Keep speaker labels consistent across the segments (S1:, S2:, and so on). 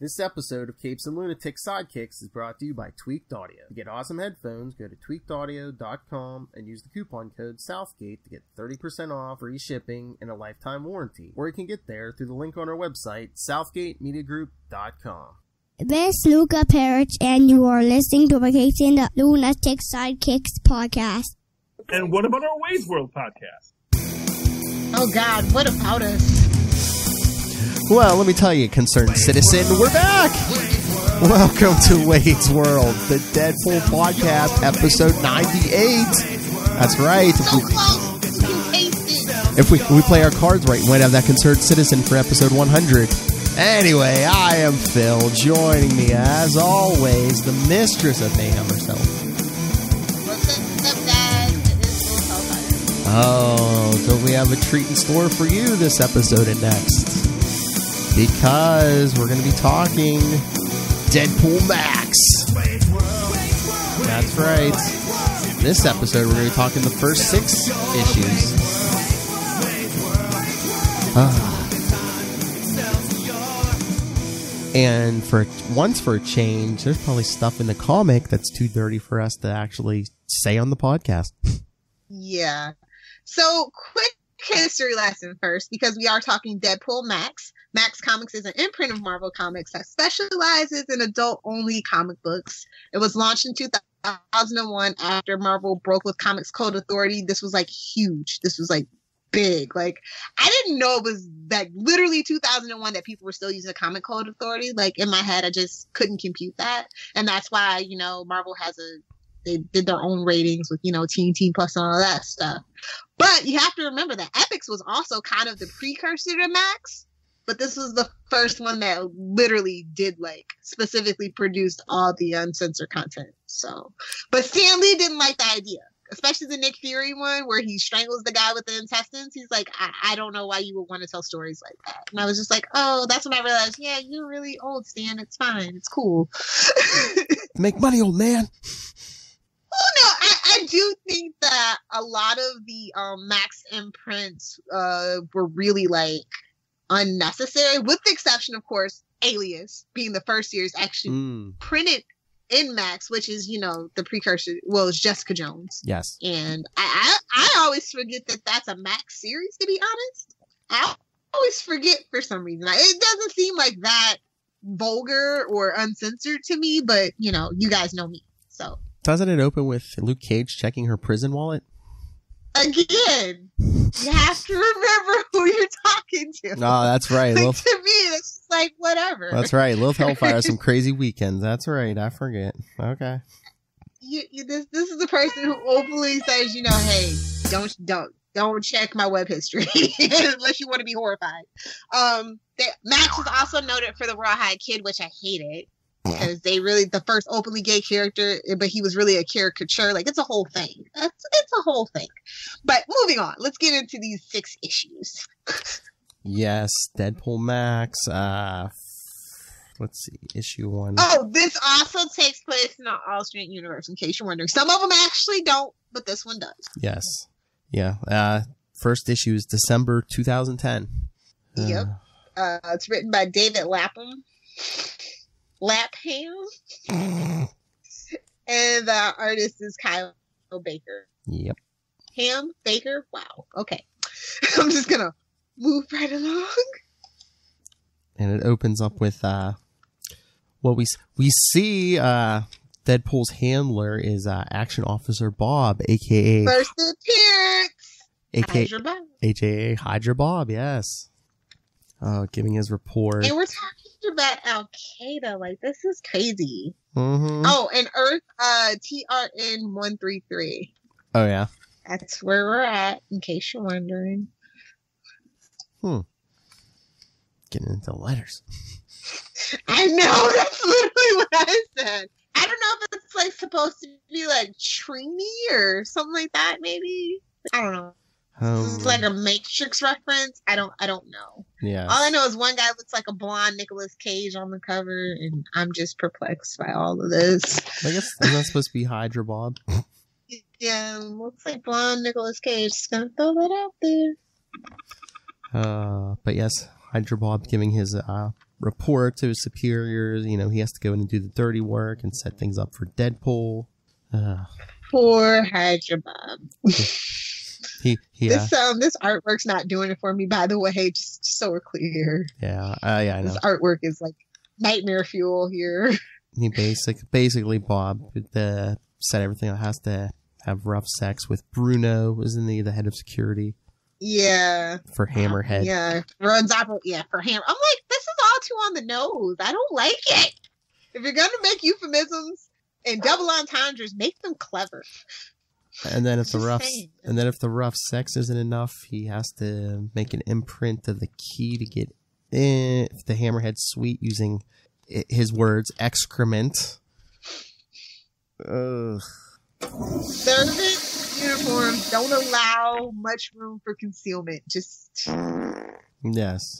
S1: This episode of Capes and Lunatic Sidekicks is brought to you by Tweaked Audio. To get awesome headphones, go to tweakedaudio.com and use the coupon code Southgate to get 30% off, free shipping, and a lifetime warranty. Or you can get there through the link on our website, southgatemediagroup.com.
S2: This is Luca Perich, and you are listening to the Capes and the Lunatic Sidekicks podcast.
S3: And what about our Wade's World podcast?
S4: Oh God, what about us?
S1: Well, let me tell you, concerned citizen, we're back! Welcome to Wade's World, the Deadpool podcast, episode 98. That's right. If we play our cards right, we might have that concerned citizen for episode 100. Anyway, I am Phil, joining me, as always, the mistress of mayhem herself.
S4: What's up, guys? It is Little Hellfire.
S1: Oh, so we have a treat in store for you this episode and next. Because we're going to be talking Deadpool MAX. That's right. This episode, we're going to be talking the first 6 issues. And for once for a change, there's probably stuff in the comic that's too dirty for us to actually say on the podcast.
S4: Yeah. So, quick history lesson first, because we are talking Deadpool MAX. Max Comics is an imprint of Marvel Comics that specializes in adult-only comic books. It was launched in 2001 after Marvel broke with Comics Code Authority. This was, like, huge. This was, like, big. Like, I didn't know it was, like, literally 2001 that people were still using Comic Code Authority. Like, in my head, I just couldn't compute that. And that's why, you know, Marvel they did their own ratings with, you know, Teen Plus and all that stuff. But you have to remember that Epix was also kind of the precursor to Max. But this was the first one that literally did, like, specifically produced all the uncensored content. So, but Stan Lee didn't like the idea, especially the Nick Fury one where he strangles the guy with the intestines. He's like, I don't know why you would want to tell stories like that. And I was just like, oh, that's when I realized, yeah, you're really old, Stan. It's fine. It's cool.
S1: Make money, old man.
S4: Oh, no, I do think that a lot of the Max imprints were really, like, unnecessary, with the exception, of course, Alias being the first series actually printed in Max, which is, you know, the precursor. Well, it's Jessica Jones.
S1: Yes.
S4: And I always forget that that's a Max series, to be honest. I always forget for some reason. It doesn't seem like that vulgar or uncensored to me, but, you know, you guys know me, so.
S1: Doesn't it open with Luke Cage checking her prison wallet?
S4: Again, you have to remember who you're talking to.
S1: No, that's right.
S4: Like, to me, it's just like, whatever.
S1: That's right. Lil Hellfire has some crazy weekends. That's right. I forget. Okay.
S4: This is the person who openly says, you know, hey, don't check my web history unless you want to be horrified. Max was also noted for the Rawhide Kid, which I hated. Because the first openly gay character, but he was really a caricature. Like, it's a whole thing. It's a whole thing. But moving on, let's get into these 6 issues.
S1: Yes, Deadpool Max. Let's see, issue 1.
S4: Oh, this also takes place in an alternate universe, in case you're wondering. Some of them actually don't, but this one does.
S1: Yes. Yeah. First issue is December 2010.
S4: Yep. It's written by David Lapham. And the artist is Kyle Baker.
S1: Yep.
S4: Ham Baker? Wow. Okay. I'm just gonna move right along.
S1: And it opens up with we see Deadpool's handler is Action Officer Bob, aka
S4: first appearance,
S1: aka Hydra Bob. Yes. Giving his report.
S4: And we're talking about Al Qaeda. Like, this is crazy.
S1: Mm-hmm.
S4: Oh, and Earth TRN 133.
S1: Oh yeah,
S4: that's where we're at, in case you're wondering.
S1: Getting into letters.
S4: I know, that's literally what I said. I don't know if it's like supposed to be like Trini or something like that. Maybe, I don't know. This is like a Matrix reference. I don't know.
S1: Yeah.
S4: All I know is one guy looks like a blonde Nicolas Cage on the cover, and I'm just perplexed by all of this.
S1: I guess I'm not supposed to be Hydra Bob.
S4: Yeah, looks like blonde Nicolas Cage. Just gonna throw that out there.
S1: But yes, Hydra Bob giving his report to his superiors. You know, he has to go in and do the dirty work and set things up for Deadpool.
S4: Poor Hydra Bob.
S1: Yeah.
S4: This artwork's not doing it for me, by the way, just so we're clear.
S1: Yeah, I know.
S4: This artwork is like nightmare fuel here.
S1: He basically Bob set everything up, has to have rough sex with Bruno, isn't he, the head of security?
S4: Yeah.
S1: For Hammerhead.
S4: Yeah. Runs out. Yeah, for Hammer. I'm like, this is all too on the nose. I don't like it. If you're gonna make euphemisms and double entendres, make them clever.
S1: And then if the rough sex isn't enough, he has to make an imprint of the key to get in the Hammerhead suite using his words, excrement. Ugh.
S4: Servant uniforms don't allow much room for concealment. Just
S1: yes.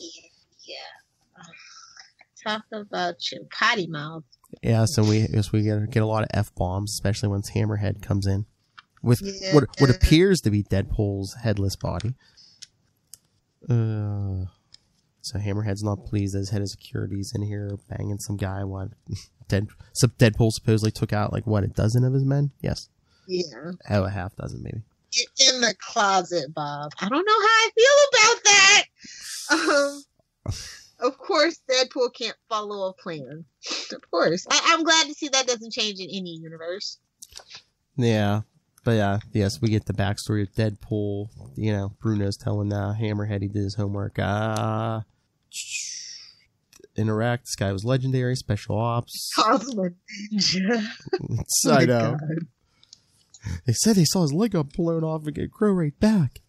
S4: Yeah. Talk about your potty mouth.
S1: Yeah, so we get a lot of F-bombs, especially once Hammerhead comes in with what appears to be Deadpool's headless body. So Hammerhead's not pleased that his head of security's in here banging some guy. Deadpool supposedly took out like a dozen of his men. Yes.
S4: Yeah.
S1: Oh, a half dozen maybe.
S4: Get in the closet, Bob. I don't know how I feel about that. Of course, Deadpool can't follow a plan. Of course. I'm glad to see that doesn't change in any universe.
S1: Yeah. But yes, we get the backstory of Deadpool. You know, Bruno's telling Hammerhead he did his homework. Interact. This guy was legendary. Special ops.
S4: Cosmo Ninja.
S1: I know. God. They said they saw his leg up blown off and get grow right back.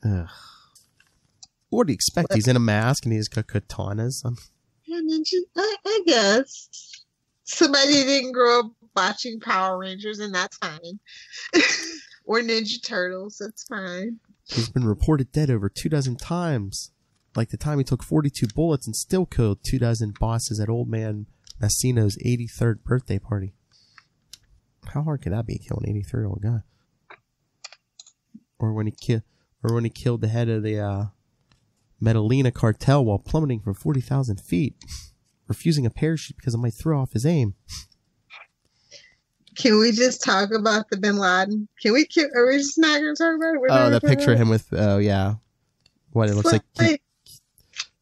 S1: Ugh. What do you expect? He's in a mask and he's got katanas.
S4: Yeah, Ninja. I guess somebody didn't grow up watching Power Rangers, and that's fine. Or Ninja Turtles, that's fine.
S1: He's been reported dead over 24 times. Like the time he took 42 bullets and still killed 24 bosses at Old Man Massino's 83rd birthday party. How hard could that be, killing an 83-year-old guy? Or when he killed the head of the Metalina cartel while plummeting from 40,000 feet, refusing a parachute because it might throw off his aim.
S4: Can we just talk about the Bin Laden? Are we just not going to talk about it?
S1: That picture of him with, yeah. What, it looks like...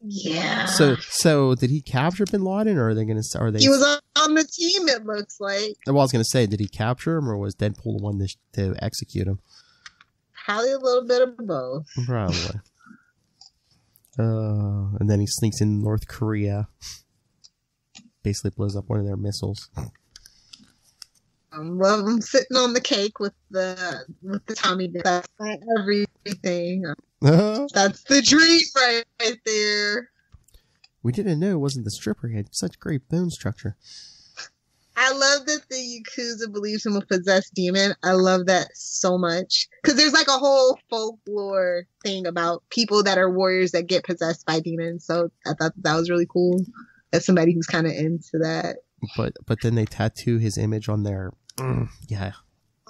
S4: Yeah.
S1: So did he capture Bin Laden, or are they going to...
S4: He was on the team, it looks like.
S1: Well, I was going to say, did he capture him, or was Deadpool the one to execute him?
S4: Probably a little bit of both.
S1: Probably. And then he sneaks in North Korea. Basically blows up one of their missiles.
S4: Love him sitting on the cake with the Tommy. That's everything. That's the dream right there.
S1: We didn't know it wasn't the stripper. He had such great bone structure.
S4: I love that the Yakuza believes him a possessed demon. I love that so much. Because there's like a whole folklore thing about people that are warriors that get possessed by demons. So I thought that was really cool. As somebody who's kind of into that.
S1: But then they tattoo his image on their... yeah.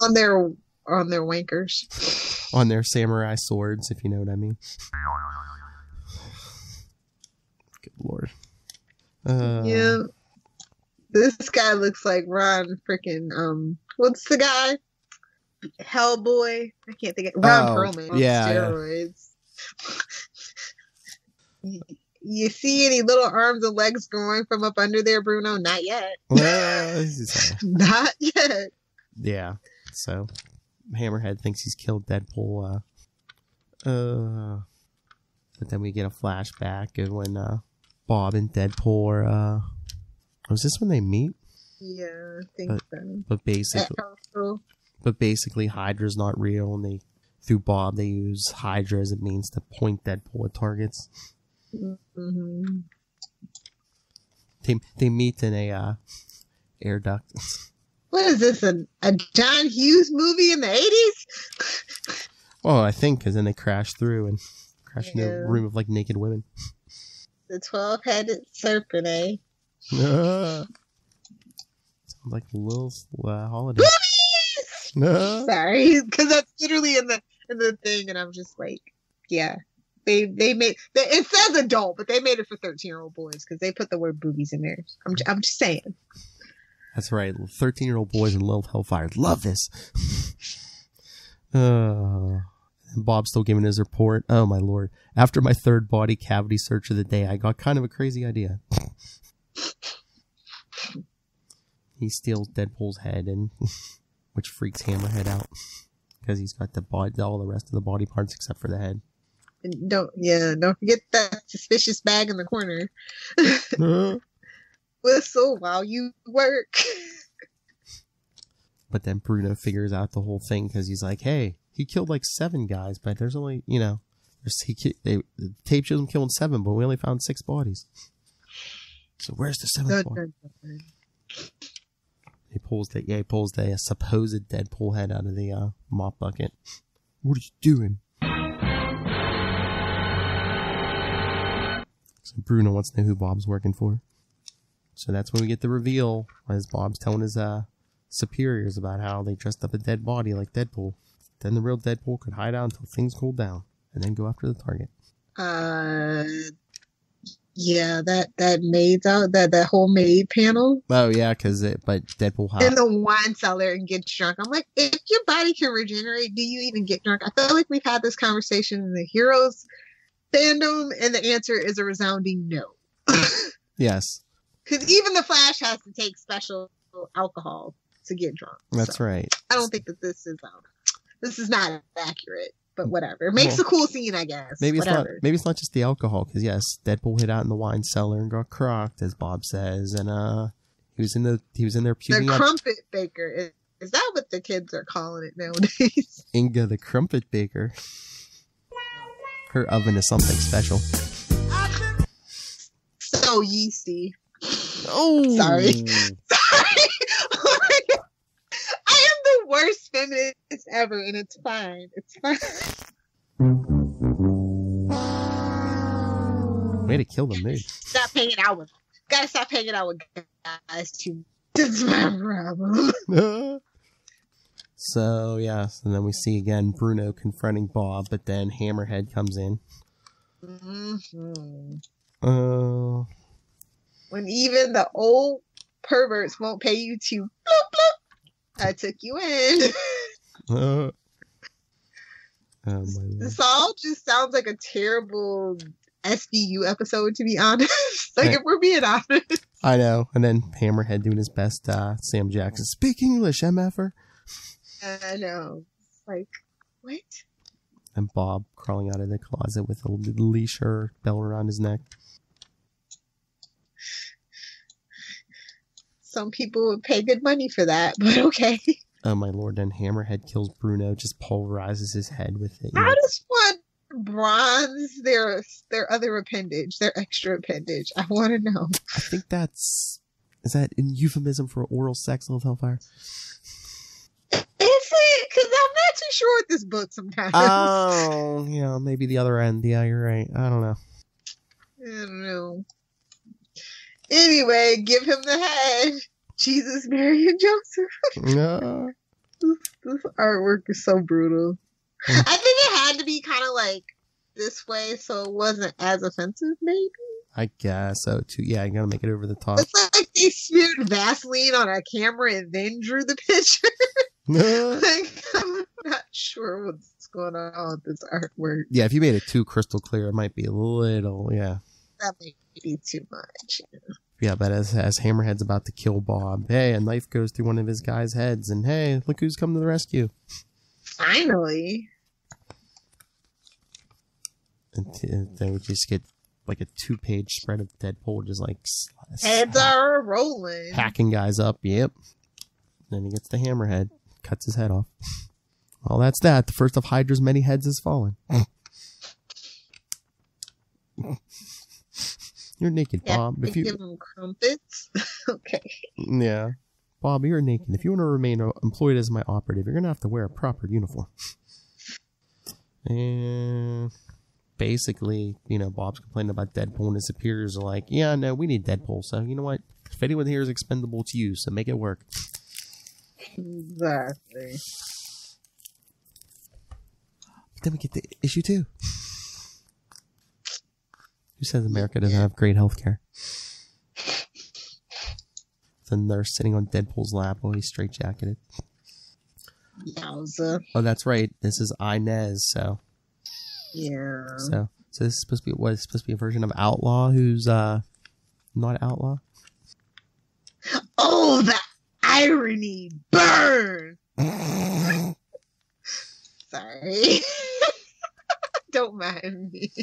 S4: On their wankers.
S1: On their samurai swords, if you know what I mean. Good lord.
S4: Yeah. This guy looks like Ron freaking, what's the guy? Hellboy? I can't think of Ron Perlman on steroids. Yeah. You see any little arms and legs growing from up under there, Bruno? Not yet. Not yet.
S1: Yeah. So, Hammerhead thinks he's killed Deadpool. But then we get a flashback of when Bob and Deadpool are... was this when they meet?
S4: Yeah, I think so.
S1: But basically, Hydra's not real, and through Bob, they use Hydra as a means to point Deadpool at targets.
S4: Mm-hmm.
S1: They meet in a air duct.
S4: What is this, a John Hughes movie in the 80s?
S1: Well, I think, because then they crash through and crash in a room of like naked women.
S4: The 12-headed serpent, eh?
S1: Sounds like a little holiday.
S4: Sorry, because that's literally in the thing, and I'm just like, yeah. They made it says adult, but they made it for 13-year-old boys because they put the word boobies in there. I'm just saying.
S1: That's right. 13-year-old boys in Little Hellfire love this. And Bob's still giving his report. Oh my lord! After my third body cavity search of the day, I got kind of a crazy idea. He steals Deadpool's head, and which freaks Hammerhead out because he's got all the rest of the body parts except for the head.
S4: And don't forget that suspicious bag in the corner. Whistle while you work.
S1: But then Bruno figures out the whole thing because he's like, hey, he killed like 7 guys, but there's only, the tape shows him killing 7, but we only found 6 bodies. So where's the 7th body? He pulls the supposed Deadpool head out of the mop bucket. What are you doing? So Bruno wants to know who Bob's working for. So that's when we get the reveal, as Bob's telling his superiors about how they dressed up a dead body like Deadpool. Then the real Deadpool could hide out until things cooled down, and then go after the target.
S4: Yeah, that maid's out, that whole maid panel.
S1: Oh yeah, but Deadpool
S4: in the wine cellar and gets drunk. I'm like, if your body can regenerate, do you even get drunk? I feel like we've had this conversation in the Heroes fandom, and the answer is a resounding no.
S1: Yes.
S4: Because even the Flash has to take special alcohol to get drunk.
S1: That's right.
S4: I don't think that this is not accurate, but whatever. It makes a cool scene, I guess.
S1: Maybe it's not just the alcohol, because yes, Deadpool hid out in the wine cellar and got crocked, as Bob says, and he was in there puking
S4: the crumpet baker. Is that what the kids are calling it nowadays?
S1: Inga the crumpet baker. Her oven is something special.
S4: So yeasty.
S1: Oh,
S4: sorry. I am the worst feminist ever, and it's fine. It's fine.
S1: Way to kill the mood.
S4: Gotta stop hanging out with guys too. That's my problem.
S1: So yes, and then we see again Bruno confronting Bob, but then Hammerhead comes in.
S4: Mm-hmm. When even the old perverts won't pay you to bloop bloop, I took you in.
S1: Oh my Lord.
S4: This all just sounds like a terrible SVU episode, to be honest. If we're being honest.
S1: I know. And then Hammerhead doing his best, Sam Jackson, speak English, MFer.
S4: I know. Like, what?
S1: And Bob crawling out of the closet with a leash or bell around his neck.
S4: Some people would pay good money for that, but okay.
S1: Oh my Lord, then Hammerhead kills Bruno, just pulverizes his head with it.
S4: How does one bronze their other appendage, their extra appendage? I want to know.
S1: I think is that in euphemism for oral sex, Little Hellfire?
S4: Is it? Because I'm not too sure with this book sometimes.
S1: Oh, yeah, maybe the other end. Yeah, you're right. I don't know.
S4: Anyway, give him the head. Jesus, Mary, and Joseph.
S1: No.
S4: This artwork is so brutal. I think it had to be kind of like this way so it wasn't as offensive, maybe?
S1: I guess so, too. Yeah, I gotta make it over the top.
S4: It's like they smeared Vaseline on a camera and then drew the picture. I'm not sure what's going on with this artwork.
S1: Yeah, if you made it too crystal clear, it might be a little, yeah.
S4: That may be too much.
S1: Yeah, but as Hammerhead's about to kill Bob, hey, a knife goes through one of his guys' heads, and hey, look who's come to the rescue.
S4: Finally.
S1: And then we just get like a 2-page spread of Deadpool just like
S4: heads are rolling,
S1: hacking guys up. Yep. Then he gets the Hammerhead, cuts his head off. Well, that's that. The first of Hydra's many heads has fallen. You're naked, Bob. If you
S4: give him crumpets, okay.
S1: Yeah, Bob, you're naked. If you want to remain employed as my operative, you're gonna have to wear a proper uniform. And basically, Bob's complaining about Deadpool, and his superiors are like, "Yeah, no, we need Deadpool. So you know what? If anyone here is expendable to you, so make it work."
S4: Exactly.
S1: But then we get to issue 2. Who says America doesn't have great health care? The nurse sitting on Deadpool's lap while he's straitjacketed.
S4: Yowza.
S1: Oh, that's right. This is Inez, so.
S4: Yeah.
S1: So this is supposed to be what? It's supposed to be a version of Outlaw who's not Outlaw?
S4: Oh, the irony! Burn! Sorry. Don't mind me.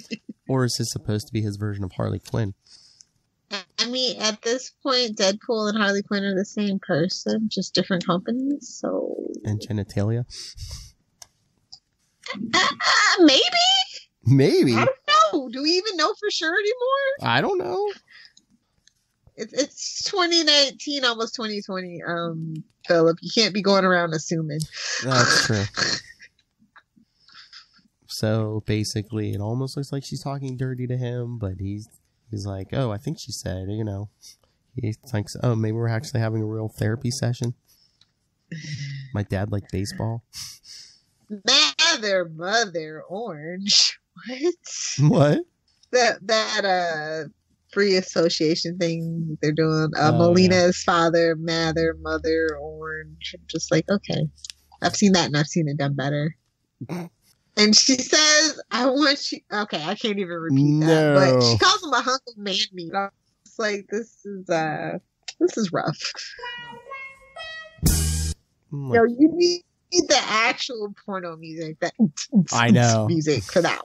S1: Or is this supposed to be his version of Harley Quinn?
S4: I mean, at this point, Deadpool and Harley Quinn are the same person, just different companies, so...
S1: And genitalia?
S4: Maybe?
S1: Maybe.
S4: I don't know. Do we even know for sure anymore?
S1: I don't know.
S4: It's 2019, almost 2020, Philip. You can't be going around assuming.
S1: That's true. So basically, it almost looks like she's talking dirty to him, but he's like, oh, I think she said, you know, he thinks, oh, maybe we're actually having a real therapy session. My dad liked baseball.
S4: Mother, orange.
S1: What?
S4: That free association thing they're doing. Melina's father, mother, orange. I'm just like, okay. I've seen that and I've seen it done better. And she says, I want you... Okay, I can't even repeat that. But she calls him a hunk of man meat. It's like, this is rough. No, you need the actual porno music. That
S1: I know.
S4: Music for that.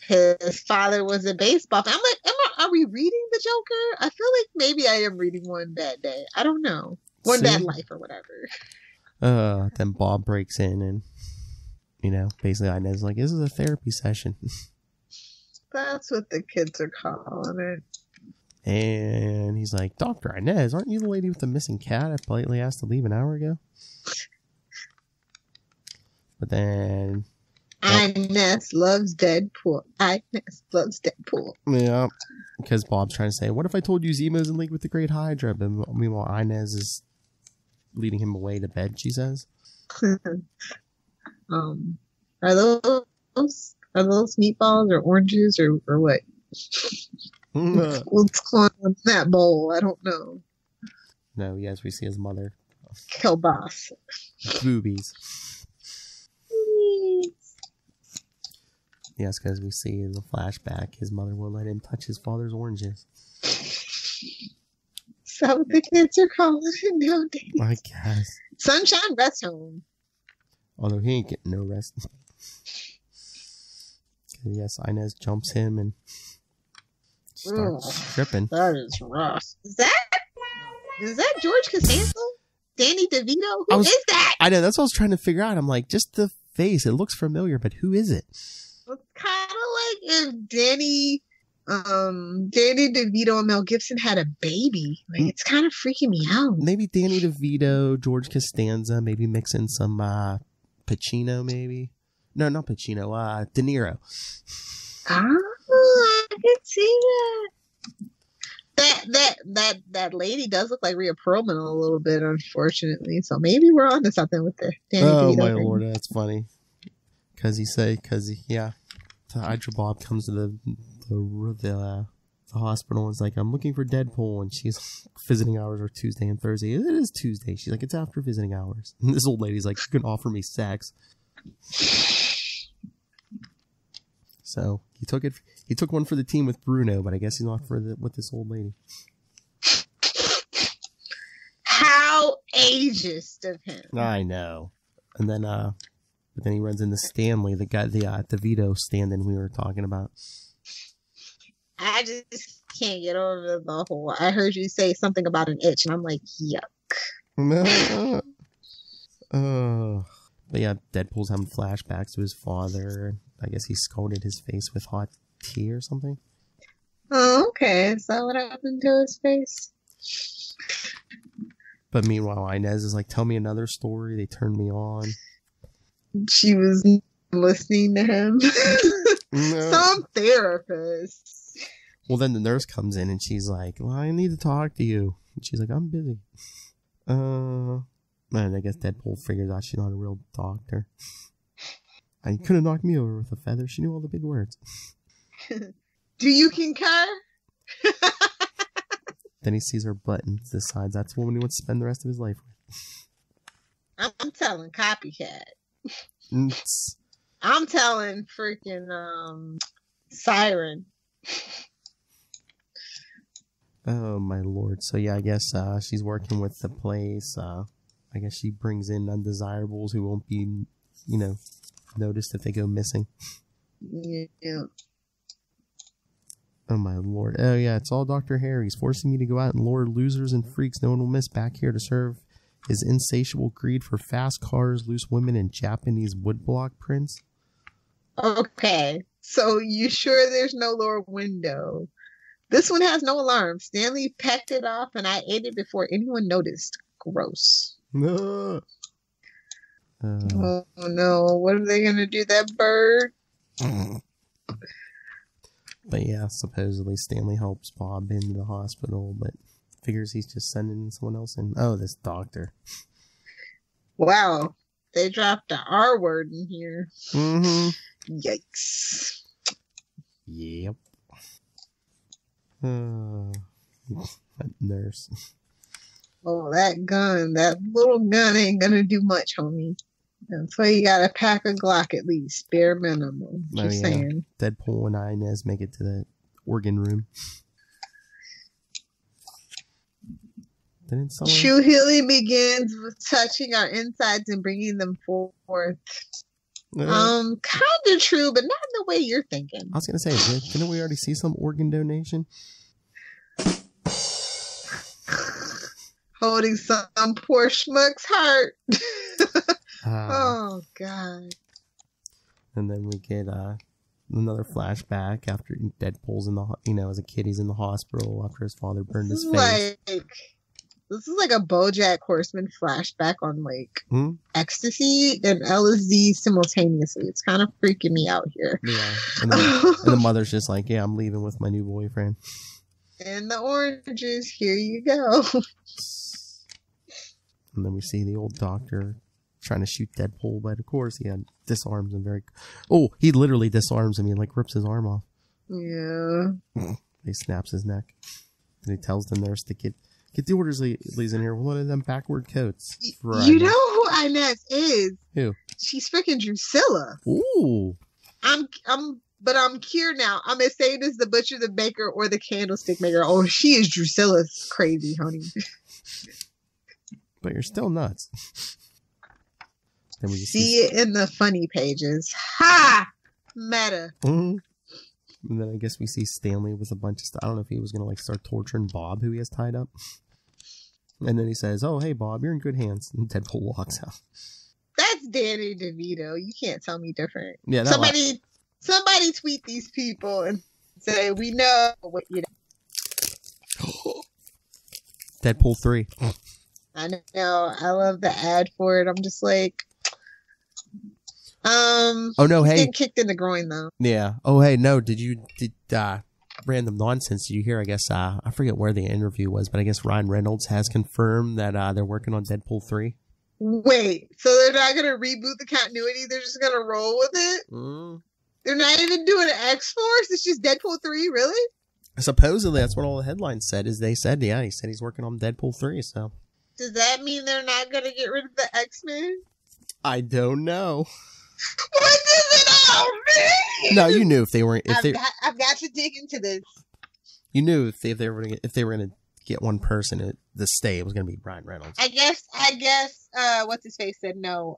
S4: His father was a baseball fan. I'm like, are we reading the Joker? I feel like maybe I am reading One Bad Day. I don't know. One Bad Life or whatever.
S1: Then Bob breaks in and, you know, basically Inez is like, this is a therapy session.
S4: That's what the kids are calling it.
S1: And he's like, Dr. Inez, aren't you the lady with the missing cat I politely asked to leave an hour ago? But then...
S4: Inez loves Deadpool. Inez loves Deadpool.
S1: Yeah, because Bob's trying to say, what if I told you Zemo's in league with the Great Hydra? But meanwhile, Inez is leading him away to bed, she says.
S4: Are those meatballs or oranges or what? What's going on in that bowl? I don't know.
S1: No, yes, we see his mother.
S4: Kielbasa.
S1: Boobies. Yes, because we see in the flashback, his mother won't let him touch his father's oranges.
S4: So what the kids are calling it nowadays.
S1: I guess.
S4: Sunshine Rest Home.
S1: Although he ain't getting no rest. Yes, Inez jumps him and starts stripping.
S4: That is rough. Is that George Costanza? Danny DeVito? Who is that?
S1: I know, that's what I was trying to figure out. I'm like, just the face. It looks familiar, but who is it?
S4: It's kind of like if Danny DeVito and Mel Gibson had a baby. Like, it's kind of freaking me out.
S1: Maybe Danny DeVito, George Costanza, maybe mix in some Pacino, maybe. No, not Pacino. De Niro.
S4: I can see that. That lady does look like Rhea Perlman a little bit, unfortunately. So maybe we're on to something with the Danny DeVito
S1: my
S4: thing.
S1: lord, that's funny. Yeah, the Hydra Bob comes to the hospital and is like, I'm looking for Deadpool, and she's visiting hours are Tuesday and Thursday. It is Tuesday. She's like, it's after visiting hours. And this old lady's like, you can offer me sex. So he took one for the team with Bruno, but I guess he's not with this old lady.
S4: How ageist of him.
S1: I know. And then but then he runs into Stanley, the guy, the DeVito stand-in we were talking about.
S4: I just can't get over the whole. I heard you say something about an itch, and I'm like, yuck.
S1: But yeah, Deadpool's having flashbacks to his father. I guess he scalded his face with hot tea or something.
S4: Oh, okay. Is that what happened to his face?
S1: But meanwhile, Inez is like, tell me another story. They turned me on.
S4: She was listening to him.
S1: No.
S4: Some therapist.
S1: Well, then the nurse comes in and she's like, well, I need to talk to you. And she's like, I'm busy. Man, I guess Deadpool figures out she's not a real doctor. And you could have knocked me over with a feather. She knew all the big words.
S4: Do you concur?
S1: Then he sees her butt and decides that's the woman he wants to spend the rest of his life with.
S4: I'm telling copycat.
S1: Mm.
S4: I'm telling freaking Siren.
S1: Oh my lord. So yeah, I guess she's working with the place. I guess she brings in undesirables who won't be, noticed if they go missing.
S4: Yeah.
S1: Oh my lord. Oh yeah, it's all Dr. Harry. He's forcing me to go out and lure losers and freaks no one will miss back here to serve his insatiable greed for fast cars, loose women, and Japanese woodblock prints.
S4: Okay, so you sure there's no lower window? This one has no alarm. Stanley packed it off and I ate it before anyone noticed. Gross.
S1: No.
S4: Oh no, what are they gonna do, that bird?
S1: But yeah, supposedly Stanley helps Bob into the hospital, but figures he's just sending someone else in. Oh, this doctor.
S4: Wow, they dropped the R word in here.
S1: Mm-hmm.
S4: Yikes.
S1: Yep. That nurse.
S4: Oh, that little gun ain't gonna do much, homie. That's why you gotta pack a Glock at least, bare minimum. Just saying.
S1: Deadpool and Inez make it to the organ room. Didn't someone...
S4: True healing begins with touching our insides and bringing them forth. Kind of true, but not in the way you're thinking.
S1: I was gonna say, didn't we already see some organ donation?
S4: Holding some poor schmuck's heart. Oh God.
S1: And then we get another flashback after Deadpool's in the as a kid he's in the hospital after his father burned his face.
S4: This is like a BoJack Horseman flashback on ecstasy and LSD simultaneously. It's kind of freaking me out here.
S1: Yeah. And the mother's just like, yeah, I'm leaving with my new boyfriend.
S4: And the oranges, here you go.
S1: And then we see the old doctor trying to shoot Deadpool, but of course he disarms him he literally disarms him. He rips his arm off.
S4: Yeah.
S1: He snaps his neck. And he tells the nurse to get the orderlies in here. One of them backward coats.
S4: You know who Inez is?
S1: Who?
S4: She's freaking Drusilla.
S1: Ooh.
S4: I'm cured now. I'm as sane as the butcher, the baker, or the candlestick maker. Oh, she is Drusilla's crazy, honey.
S1: But you're still nuts. Then we
S4: see it in the funny pages. Ha! Meta.
S1: Mm-hmm. And then I guess we see Stanley with a bunch of stuff. I don't know if he was going to start torturing Bob, who he has tied up. And then he says, oh, hey, Bob, you're in good hands. And Deadpool walks out.
S4: That's Danny DeVito. You can't tell me different.
S1: Yeah,
S4: somebody tweet these people and say, we know what you know.
S1: Deadpool 3.
S4: I know. I love the ad for it. I'm just like, oh no, hey, getting kicked in the groin though.
S1: Yeah. Oh hey, no. Did random nonsense? Did you hear? I guess I forget where the interview was, but I guess Ryan Reynolds has confirmed that they're working on Deadpool 3.
S4: Wait, so they're not gonna reboot the continuity? They're just gonna roll with it? They're not even doing an X-Force? It's just Deadpool 3, really?
S1: Supposedly, that's what all the headlines said. He said he's working on Deadpool 3. So
S4: does that mean they're not gonna get rid of the X-Men? I
S1: don't know.
S4: What does it all mean?
S1: No, you knew if they weren't.
S4: I've got to dig into this.
S1: You knew if they were gonna get one person to stay, it was gonna be Ryan Reynolds.
S4: I guess. What's his face said no.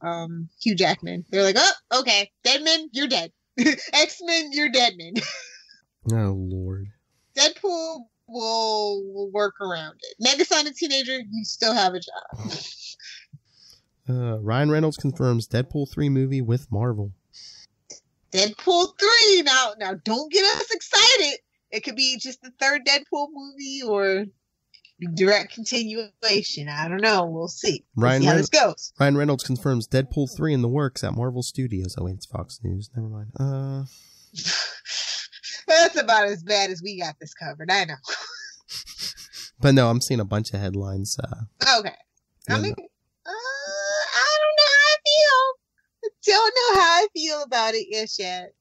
S4: Hugh Jackman. They're like, oh, okay, Deadman, you're dead. X-Men, you're Deadman.
S1: Oh Lord.
S4: Deadpool will work around it. Negasonic Teenager, you still have a job.
S1: Ryan Reynolds confirms Deadpool 3 movie with Marvel.
S4: Deadpool 3! Now don't get us excited. It could be just the third Deadpool movie or direct continuation. I don't know. We'll see. We'll see how this goes.
S1: Ryan Reynolds confirms Deadpool 3 in the works at Marvel Studios. Oh wait, it's Fox News. Never mind.
S4: That's about as bad as we got this covered. I know.
S1: But no, I'm seeing a bunch of headlines.
S4: Okay. I mean, I don't know how I feel. I don't know how I feel about it yet.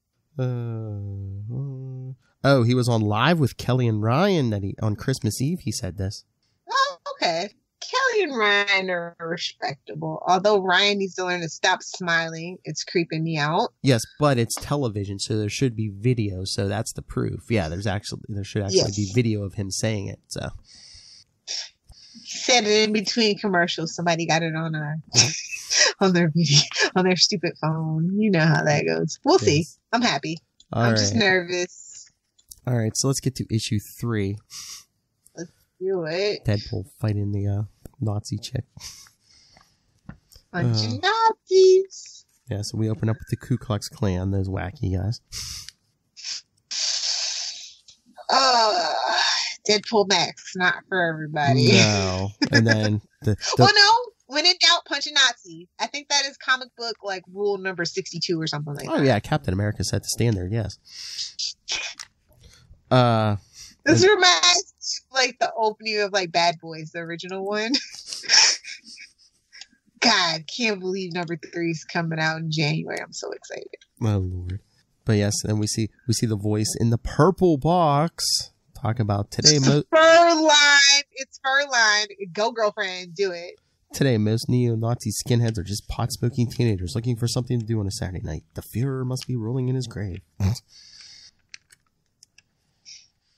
S1: Oh, he was on Live with Kelly and Ryan on Christmas Eve. He said this.
S4: Oh, okay. Kelly and Ryan are respectable. Although Ryan needs to learn to stop smiling. It's creeping me out.
S1: Yes, but it's television, so there should be video. So that's the proof. Yeah, there should actually be video of him saying it. So
S4: he said it in between commercials. Somebody got it on on their video, on their stupid phone. You know how that goes. We'll see. I'm happy. I'm just nervous.
S1: All right, so let's get to issue 3.
S4: Let's do it.
S1: Deadpool fighting the Nazi chick.
S4: Bunch of Nazis.
S1: Yeah, so we open up with the Ku Klux Klan, those wacky guys.
S4: Deadpool Max, not for everybody.
S1: No. And then
S4: well, no. When in doubt, punch a Nazi. I think that is comic book like rule number 62 or something like that.
S1: Oh yeah, Captain America set the standard. Yes.
S4: This reminds me of, like, the opening of like Bad Boys, the original one. God, can't believe number 3 is coming out in January. I'm so excited.
S1: Oh Lord. But yes, and we see the voice in the purple box. Talk about today.
S4: Fur line. It's fur line. Go, girlfriend. Do it.
S1: Today, most neo-Nazi skinheads are just pot-smoking teenagers looking for something to do on a Saturday night. The Führer must be rolling in his grave.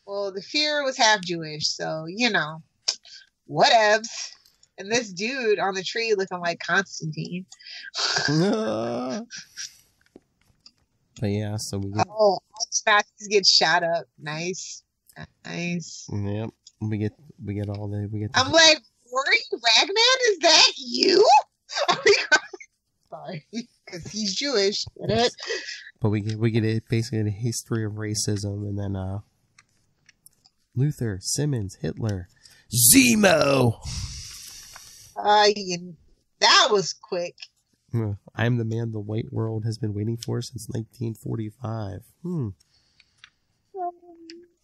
S4: Well, the Führer was half Jewish, so, you know, whatevs. And this dude on the tree looking like Constantine.
S1: But yeah, so we get...
S4: Oh, Nazis get shot up. Nice.
S1: Yep. We get all the...
S4: I'm like, Rory Ragman, is that you? Sorry, because he's Jewish.
S1: But we get basically a history of racism, and then Luther, Simmons, Hitler, Zemo.
S4: That was quick.
S1: I'm the man the white world has been waiting for since 1945.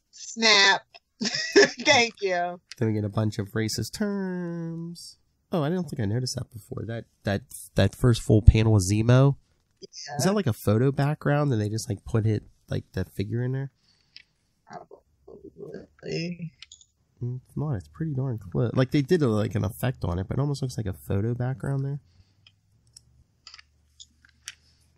S4: Snap. Thank you.
S1: Then we get a bunch of racist terms. Oh, I don't think I noticed that before. That first full panel of Zemo. Yeah. Is that like a photo background and they just like put it like that figure in there?
S4: Probably.
S1: It's not. It's pretty darn close. Like they did like an effect on it, but it almost looks like a photo background there.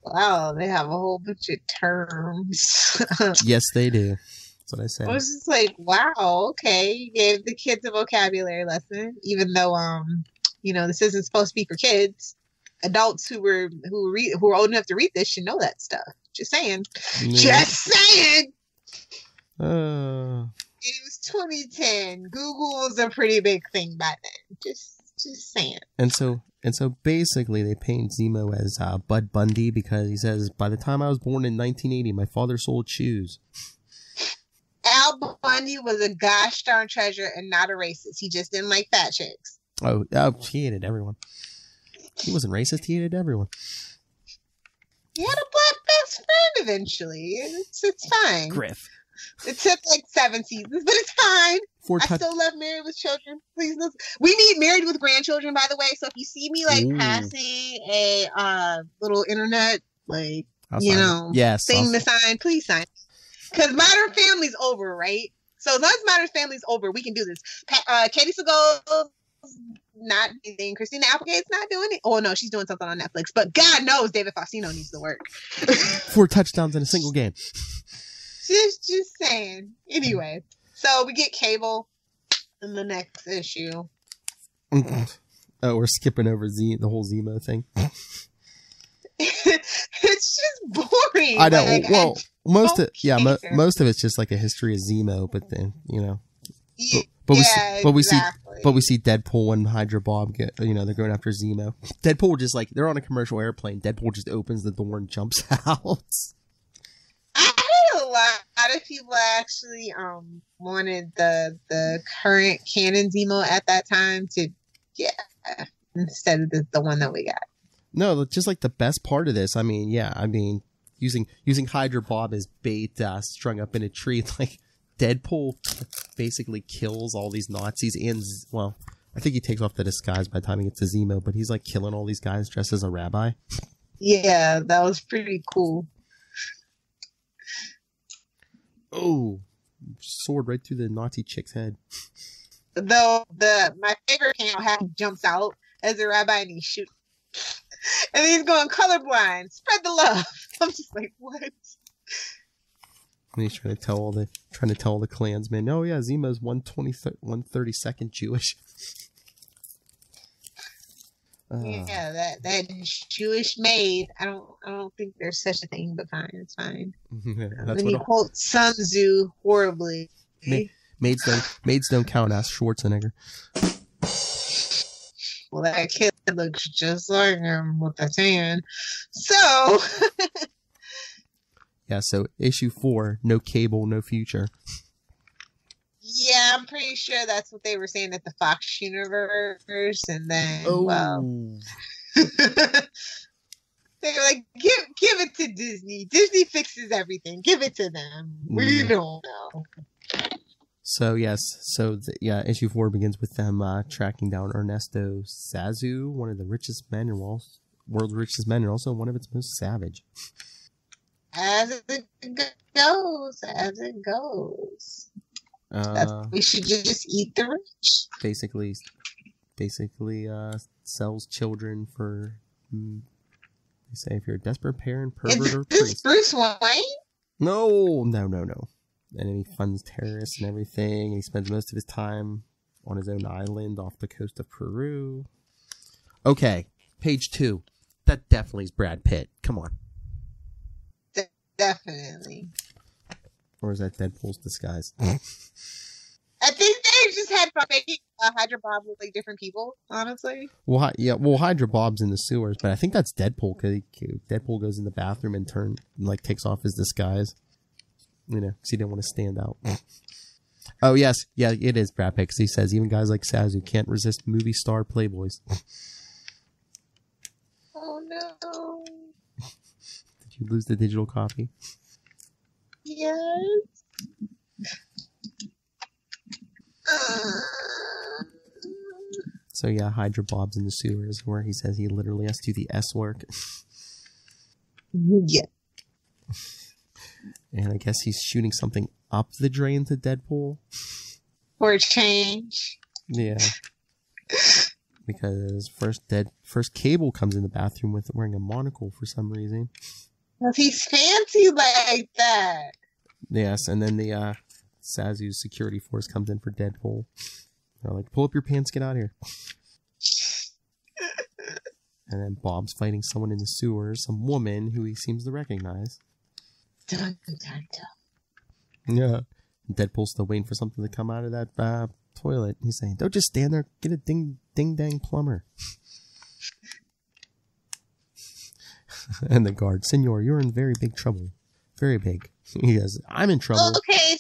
S4: Wow, they have a whole bunch of terms.
S1: Yes, they do. That's what I said.
S4: I was just like, wow, okay, you gave the kids a vocabulary lesson, even though this isn't supposed to be for kids. Adults who are old enough to read this should know that stuff. Just saying. Yeah. Just saying. It was 2010. Google was a pretty big thing back then. Just saying.
S1: And so basically they paint Zemo as Bud Bundy because he says, by the time I was born in 1980, my father sold shoes.
S4: Al Bundy was a gosh darn treasure and not a racist. He just didn't like fat chicks.
S1: Oh, he hated everyone. He wasn't racist. He hated everyone.
S4: He had a black best friend eventually. It's fine.
S1: Griff.
S4: It took like 7 seasons, but it's fine. I still love Married with Children. Please listen. We need Married with Grandchildren, by the way. So if you see me passing a little internet, thing to sign, please sign. Because Modern Family's over, right? So as long as Modern Family's over, we can do this. Katie Seagal's not anything. Christina Applegate's not doing it. Oh no, she's doing something on Netflix. But God knows David Faustino needs to work.
S1: 4 touchdowns in a single game.
S4: Just saying. Anyway, so we get Cable in the next issue.
S1: Oh, we're skipping over the whole Zemo thing.
S4: It's just boring.
S1: I know. Well, most of it's just like a history of Zemo, but then we see Deadpool and Hydra Bob they're going after Zemo. Deadpool just like they're on a commercial airplane. Deadpool just opens the door and jumps out.
S4: A lot of people actually wanted the current canon Zemo at that time instead of the one that we got.
S1: No, just like the best part of this. Using Hydra Bob as bait, strung up in a tree. Like Deadpool basically kills all these Nazis and I think he takes off the disguise by the time he gets to Zemo, but he's like killing all these guys dressed as a rabbi. Yeah,
S4: that was pretty cool.
S1: Oh, sword right through the Nazi chick's head.
S4: Though my favorite panel how he jumps out as a rabbi and he's shooting. And he's going colorblind. Spread the love. I'm just like, what?
S1: And he's trying to tell all the Klansmen, oh yeah, Zima's 132nd Jewish.
S4: Yeah, that Jewish maid. I don't think there's such a thing, but fine, it's fine. Then he quotes Sun Tzu horribly.
S1: Maids don't count. Ask Schwarzenegger.
S4: Well, that kid looks just like him with the tan. So.
S1: Yeah. So issue 4, no Cable, no future.
S4: Yeah, I'm pretty sure that's what they were saying at the Fox universe, and then they were like, "Give it to Disney. Disney fixes everything. Give it to them. We don't know."
S1: So yes, issue 4 begins with them tracking down Ernesto Zazu, one of the richest men in world's richest men, and also one of its most savage.
S4: As it goes. We should just eat the rich.
S1: Basically, sells children for. They say if you're a desperate parent, pervert, or priest.
S4: Bruce Wayne?
S1: No. And then he funds terrorists and everything. And he spends most of his time on his own island off the coast of Peru. Okay, page 2. That definitely is Brad Pitt. Come on.
S4: Definitely.
S1: Or is that Deadpool's disguise?
S4: I think they just had fun making Hydra Bob look like different people, honestly.
S1: Well, Hydra Bob's in the sewers, but I think that's Deadpool, because Deadpool goes in the bathroom and takes off his disguise. Because he didn't want to stand out. Oh, yes. Yeah, it is Brad Pitt, because he says even guys like Zazu can't resist movie star playboys.
S4: Oh, no.
S1: Did you lose the digital copy?
S4: Yes.
S1: So yeah, Hydra Bob's in the sewers, where he says he literally has to do the S work.
S4: Yeah.
S1: And I guess he's shooting something up the drain to Deadpool.
S4: For a change.
S1: Yeah. Because first Cable comes in the bathroom wearing a monocle for some reason.
S4: Well, he's fancy like that.
S1: Yes, and then the Zazu's security force comes in for Deadpool. They're like, pull up your pants, get out of here. And then Bob's fighting someone in the sewers, some woman who he seems to recognize.
S4: Dun, dun, dun.
S1: Yeah. Deadpool's still waiting for something to come out of that toilet. He's saying, don't just stand there, get a ding-dang plumber. And the guard, Senor, you're in very big trouble. Very big. He goes, I'm in trouble.
S4: Okay,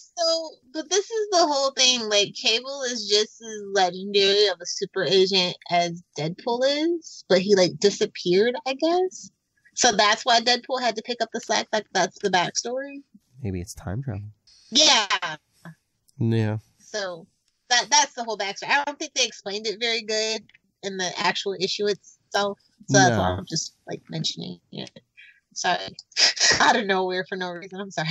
S4: but this is the whole thing. Like, Cable is just as legendary of a super agent as Deadpool is, but he, disappeared, I guess. So that's why Deadpool had to pick up the slack. That's the backstory.
S1: Maybe it's time travel.
S4: Yeah.
S1: Yeah.
S4: So that's the whole backstory. I don't think they explained it very good in the actual issue itself. So that's why I'm just mentioning it. Sorry. Out of nowhere for no reason. I'm sorry.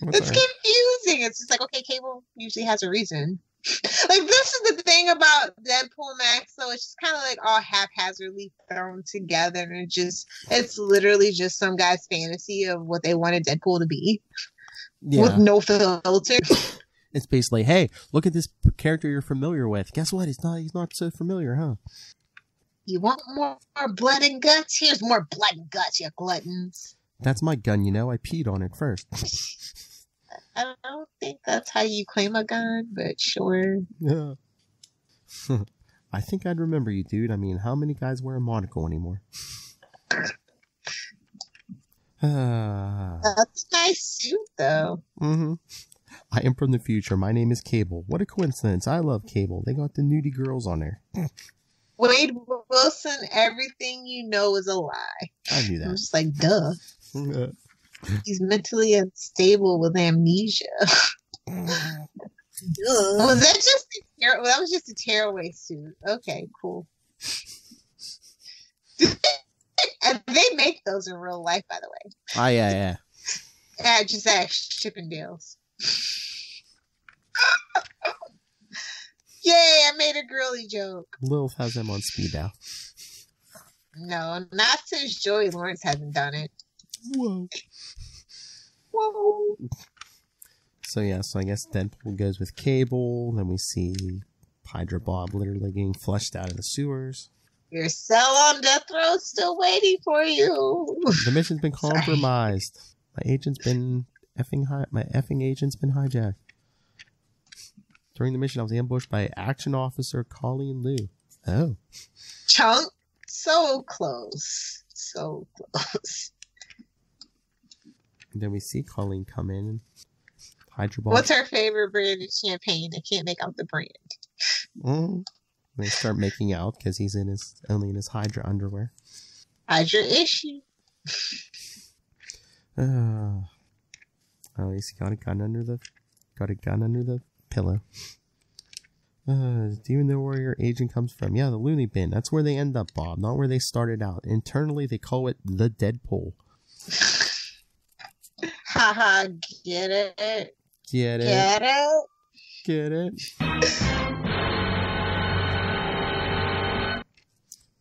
S4: It's confusing. It's just okay, Cable usually has a reason. This is the thing about Deadpool MAX, though. It's just kind of all haphazardly thrown together. And it's literally just some guy's fantasy of what they wanted Deadpool to be. Yeah. With no filter.
S1: It's basically, hey, look at this character you're familiar with. Guess what? He's not so familiar, huh?
S4: You want more blood and guts? Here's more blood and guts, you gluttons.
S1: That's my gun, I peed on it first.
S4: I don't think that's how you claim a gun, but sure.
S1: Yeah. I think I'd remember you, dude. I mean, how many guys wear a monocle anymore?
S4: That's a nice suit, though.
S1: Mm-hmm. I am from the future. My name is Cable. What a coincidence. I love Cable. They got the nudie girls on there.
S4: Wade Wilson, everything you know is a lie.
S1: I knew that.
S4: I'm just duh. He's mentally unstable with amnesia. Was that just that was just a tearaway suit? Okay, cool. And they make those in real life, by the way.
S1: Oh, yeah.
S4: Just Chippendales. Yay, I made a girly joke.
S1: Lilith has him on speed dial.
S4: No, not since Joey Lawrence hasn't done it.
S1: Whoa.
S4: Whoa.
S1: So I guess Deadpool goes with Cable. Then we see Hydra Bob literally getting flushed out of the sewers.
S4: Your cell on death row is still waiting for you.
S1: The mission's been compromised. My effing agent's been hijacked. During the mission, I was ambushed by Action Officer Colleen Liu. Oh.
S4: Chunk, so close. So close.
S1: And then we see Colleen come in and Hydra Bob.
S4: What's her favorite brand of champagne? I can't make out the brand.
S1: They start making out because he's only in his Hydra underwear.
S4: Hydra issue.
S1: He's got a gun under the pillow. Do you know where your agent comes from? Yeah, the loony bin. That's where they end up, Bob. Not where they started out. Internally, they call it the Deadpool.
S4: Haha, get it?
S1: Get it?
S4: Get it?
S1: Get it?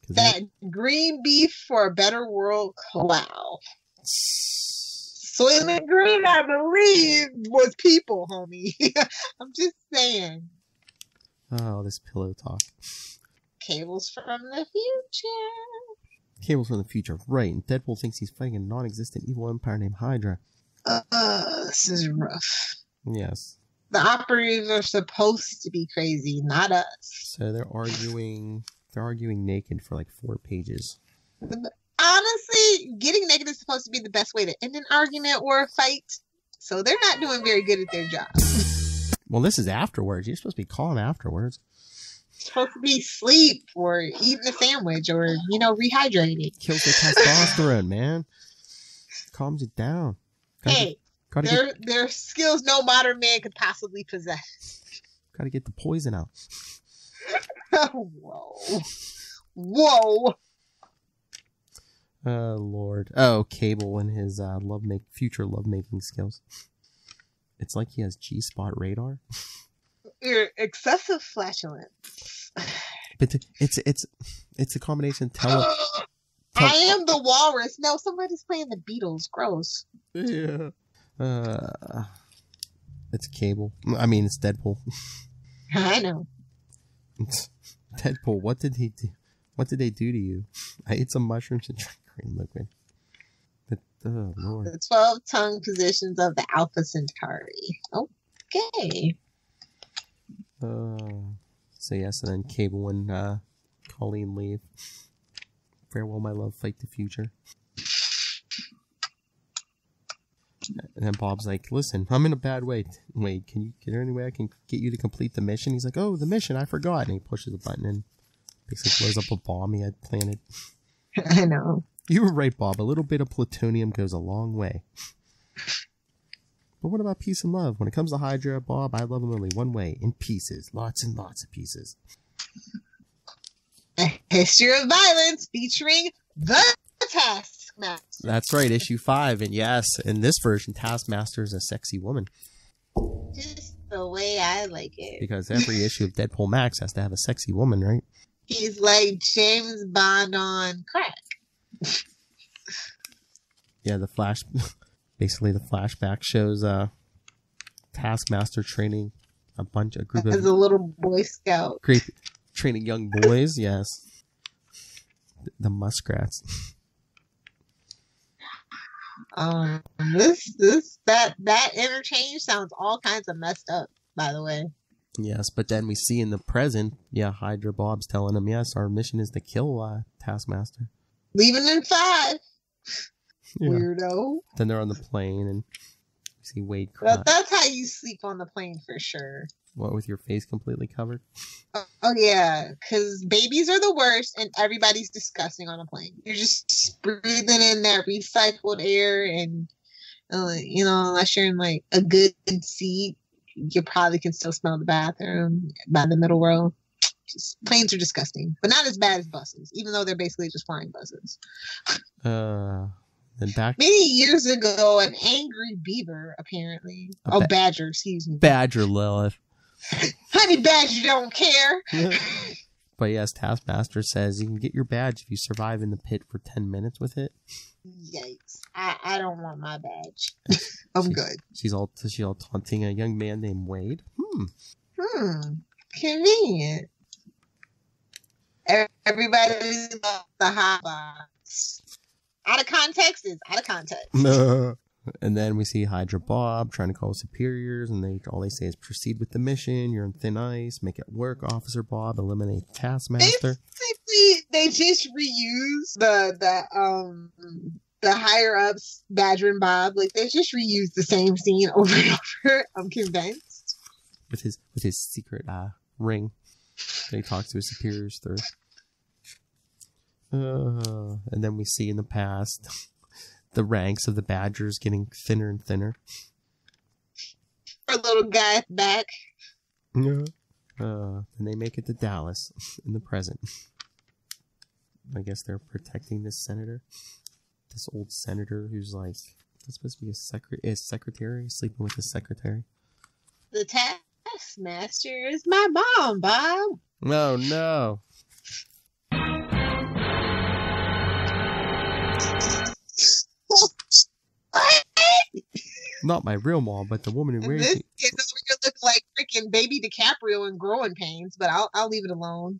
S4: That green beef for a better world collab. Soylent Green, I believe, was people, homie. I'm just saying.
S1: Oh, this pillow talk.
S4: Cables from the future.
S1: Cables from the future, right. And Deadpool thinks he's fighting a non-existent evil empire named Hydra.
S4: This is rough.
S1: Yes.
S4: The operatives are supposed to be crazy, not us.
S1: So they're arguing naked for like 4 pages.
S4: Honestly, getting naked is supposed to be the best way to end an argument or a fight. So they're not doing very good at their job.
S1: Well, this is afterwards. You're supposed to be calm afterwards.
S4: You're supposed to be asleep or eating a sandwich or, rehydrating.
S1: Kills the testosterone, man. Calms it down.
S4: They're skills no modern man could possibly possess.
S1: Gotta get the poison out.
S4: Whoa.
S1: Oh, Lord. Oh, Cable and his future lovemaking skills. It's like he has G-spot radar.
S4: Excessive flatulence.
S1: But it's a combination.
S4: I am the walrus. No, somebody's playing the Beatles. Gross.
S1: Yeah. It's Cable. I mean, it's Deadpool.
S4: I know.
S1: Deadpool, what did he do? What did they do to you? I ate some mushrooms and drank green liquid. Oh, Lord.
S4: The 12 tongue positions of the Alpha Centauri. Okay.
S1: So then Cable and Colleen leave. Farewell, my love. Fight the future. And then Bob's like, listen, I'm in a bad way. Wait, is there any way I can get you to complete the mission? He's like, oh, the mission, I forgot. And he pushes a button and basically blows up a bomb he had planted.
S4: I know.
S1: You were right, Bob. A little bit of plutonium goes a long way. But what about peace and love? When it comes to Hydra, Bob, I love them only one way. In pieces. Lots and lots of pieces.
S4: A history of violence featuring the Taskmaster.
S1: That's right, issue 5. And yes, in this version, Taskmaster is a sexy woman.
S4: Just the way I like it.
S1: Because every issue of Deadpool Max has to have a sexy woman, right?
S4: He's like James Bond on crack.
S1: Yeah, basically the flashback shows Taskmaster training a group of...
S4: As a little Boy Scout.
S1: Training young boys, yes. The muskrats.
S4: That interchange sounds all kinds of messed up, by the way.
S1: Yes, but then we see in the present, Hydra Bob's telling him, yes, our mission is to kill Taskmaster.
S4: Leaving in 5.
S1: Yeah.
S4: Weirdo.
S1: Then they're on the plane and we see Wade cry.
S4: Well, that's how you sleep on the plane for sure.
S1: What, with your face completely covered?
S4: Oh yeah, because babies are the worst and everybody's disgusting on a plane. You're just breathing in that recycled air and, unless you're in like a good seat, you probably can still smell the bathroom by the middle row. Planes are disgusting, but not as bad as buses, even though they're basically just flying buses.
S1: Then back
S4: many years ago, an angry beaver, apparently. Badger, excuse me.
S1: Badger, Lilith.
S4: Honey Badger don't care.
S1: But yes, Taskmaster says you can get your badge if you survive in the pit for 10 minutes with it.
S4: Yikes. I don't want my badge. I'm good.
S1: She's all taunting a young man named Wade.
S4: Convenient. Everybody loves the hot box. Out of context is out of context.
S1: No. And then we see Hydra Bob trying to call superiors, and all they say is proceed with the mission. You're on thin ice. Make it work, Officer Bob. Eliminate Taskmaster.
S4: Basically, they just reuse the higher ups, Badger and Bob. Like they just reuse the same scene over and over. I'm convinced.
S1: With his secret ring that he talks to his superiors through. And then we see in the past the ranks of the Badgers getting thinner and thinner.
S4: Our little guy back.
S1: Yeah. And they make it to Dallas in the present. I guess they're protecting this senator. This old senator who's like, that's supposed to be a secretary, sleeping with his secretary.
S4: The Taskmaster is my mom, Bob.
S1: No, no.
S4: What?
S1: Not my real mom, but the woman who raised
S4: This
S1: me.
S4: kid over here looking like freaking baby DiCaprio in growing pains, but I'll leave it alone.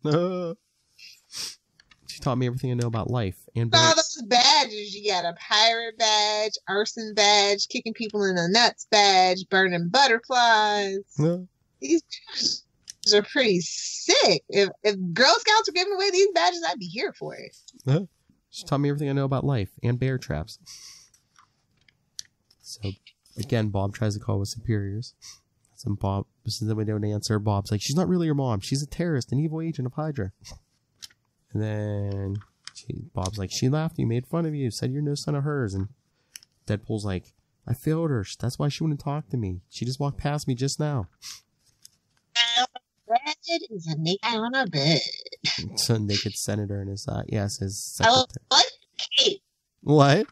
S1: She taught me everything I know about life. And
S4: All those badges. You got a pirate badge, arson badge, kicking people in the nuts badge, burning butterflies. These badges are pretty sick. If Girl Scouts were giving away these badges, I'd be here for it.
S1: She taught me everything I know about life and bear traps. So, again, Bob tries to call with superiors. This is the way they don't answer. Bob's like, she's not really your mom. She's a terrorist, an evil agent of Hydra. And then Bob's like, she laughed, you made fun of you, said you're no son of hers. And Deadpool's like, I failed her. That's why she wouldn't talk to me. She just walked past me just now.
S4: Bed is a naked on a bed.
S1: It's a naked senator in his, his
S4: I
S1: secretary.
S4: like the cape.
S1: What?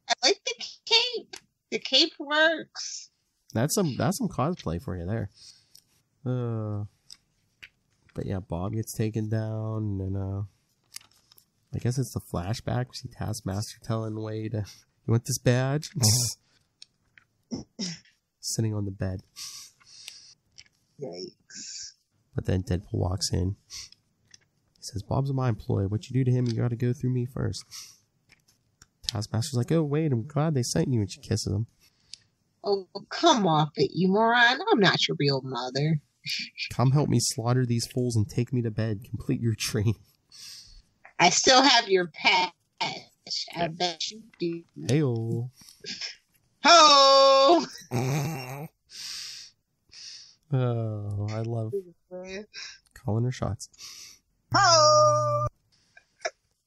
S4: I like the cape. The cape works.
S1: That's some cosplay for you there. But yeah, Bob gets taken down, and I guess it's the flashback. We see Taskmaster telling Wade, "You want this badge?" Sitting on the bed.
S4: Yikes!
S1: But then Deadpool walks in. He says, "Bob's my employee. What you do to him, you got to go through me first." Taskmaster's like, "Oh, Wade, I'm glad they sent you," and she kisses him.
S4: Oh, come off it, you moron! I'm not your real mother.
S1: Come help me slaughter these fools and take me to bed. Complete your training.
S4: I still have your patch. I bet you do.
S1: Hey-oh.
S4: Ho!
S1: Oh, I love calling her shots.
S4: Ho!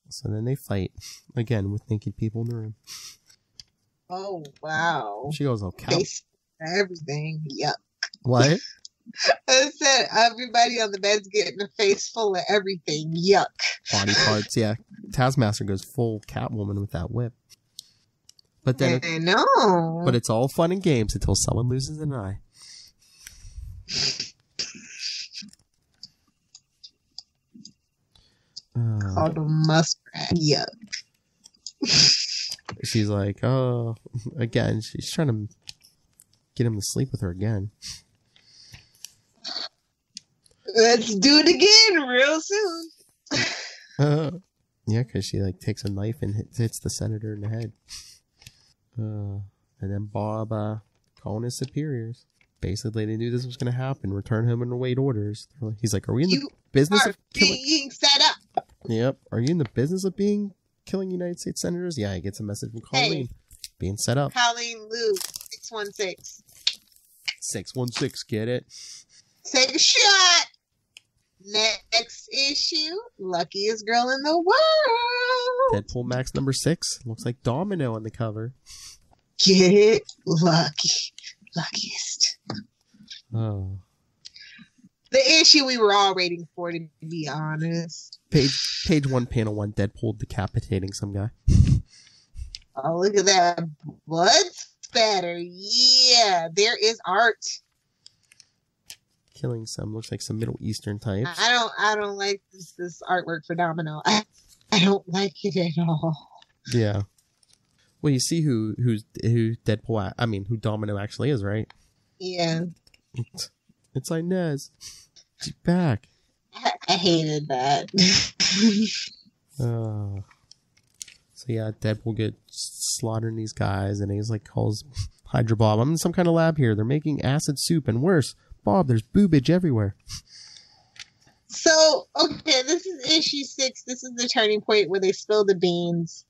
S1: So then they fight again with naked people in the room.
S4: Oh, wow.
S1: She goes, "Oh, cow."
S4: They everything. Yuck.
S1: What?
S4: I said everybody on the bed's getting a face full of everything. Yuck.
S1: Body parts, yeah. Taskmaster goes full Catwoman with that whip. But then,
S4: I know.
S1: But it's all fun and games until someone loses an eye.
S4: Called a muskrat. Yuck.
S1: She's like, oh, again, she's trying to get him to sleep with her again.
S4: Let's do it again real soon.
S1: Yeah, because she like takes a knife and hits the senator in the head. And then Bob calling his superiors. Basically, they knew this was going to happen. Return him and await orders. He's like, "Are we in the business of
S4: being set up?"
S1: Yep. "Are you in the business of killing United States senators?" Yeah, he gets a message from Colleen.
S4: Hey,
S1: being set up.
S4: Colleen Lou, 616.
S1: 616, get it?
S4: Take a shot. Next issue, luckiest girl in the world.
S1: Deadpool MAX number 6. Looks like Domino on the cover.
S4: Get it? Luckiest.
S1: Oh.
S4: The issue we were all waiting for, to be honest.
S1: Page 1, panel 1, Deadpool decapitating some guy.
S4: Oh, look at that blood spatter. Yeah, there is art.
S1: Killing some, looks like some Middle Eastern types.
S4: I don't like this artwork for Domino. I don't like it at all.
S1: Yeah. Well, you see who Deadpool, who Domino actually is, right?
S4: Yeah.
S1: It's Inez. She's back.
S4: I hated that.
S1: So yeah, Deadpool gets slaughtering these guys, and he's like calls Hydra Bob, I'm in some kind of lab here. They're making acid soup, and worse, Bob, there's boobage everywhere.
S4: So, okay, this is issue 6. This is the turning point where they spill the beans.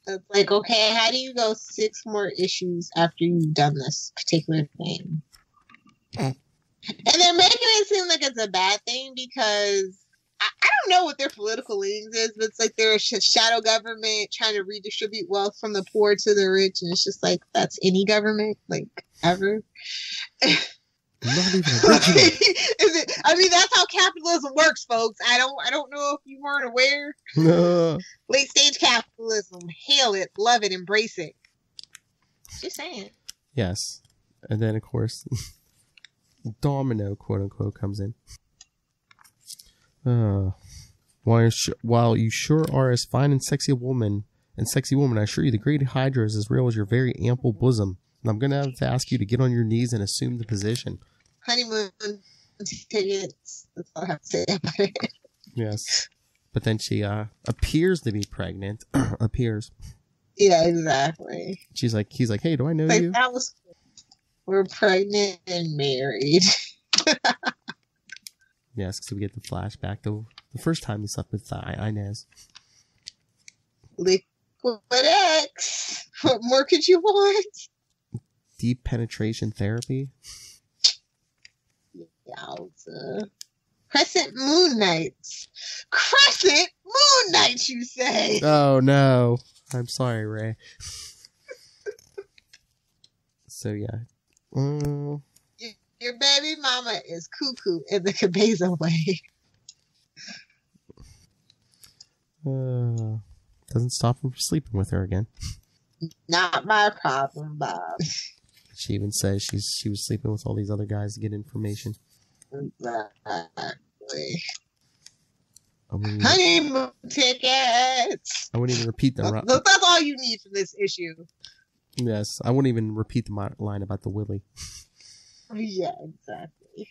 S4: It's like, okay, how do you go 6 more issues after you've done this particular thing? And they're making it seem like it's a bad thing because I don't know what their political leanings is, but it's like they're a shadow government trying to redistribute wealth from the poor to the rich, and it's just like, that's any government, like, ever.
S1: Not even original.
S4: That's how capitalism works, folks. I don't know if you weren't aware. Late stage capitalism. Hail it, love it, embrace it. Just saying.
S1: Yes. And then, of course, Domino, quote unquote, comes in. While you sure are as fine and sexy a woman, I assure you the great Hydra is as real as your very ample bosom. And I'm going to have to ask you to get on your knees and assume the position.
S4: Honeymoon tickets. That's all I have to say about it.
S1: Yes. But then she appears to be pregnant. Appears.
S4: Yeah, exactly.
S1: He's like, hey, do I know you?
S4: That was cool. We're pregnant and married.
S1: Yes, because we get the flashback to the first time he slept with Inez.
S4: Liquid X. What more could you want?
S1: Deep penetration therapy.
S4: Yowza. Crescent Moon Knights. Crescent Moon Knights, you say?
S1: Oh, no. I'm sorry, Ray. So, yeah.
S4: Your baby mama is cuckoo in the Cabeza way.
S1: Doesn't stop him from sleeping with her again.
S4: Not my problem, Bob.
S1: She even says she was sleeping with all these other guys to get information.
S4: Exactly. Honeymoon tickets.
S1: I wouldn't even repeat them.
S4: That's all you need from this issue.
S1: Yes, I wouldn't even repeat the line about the Willy.
S4: Yeah, exactly.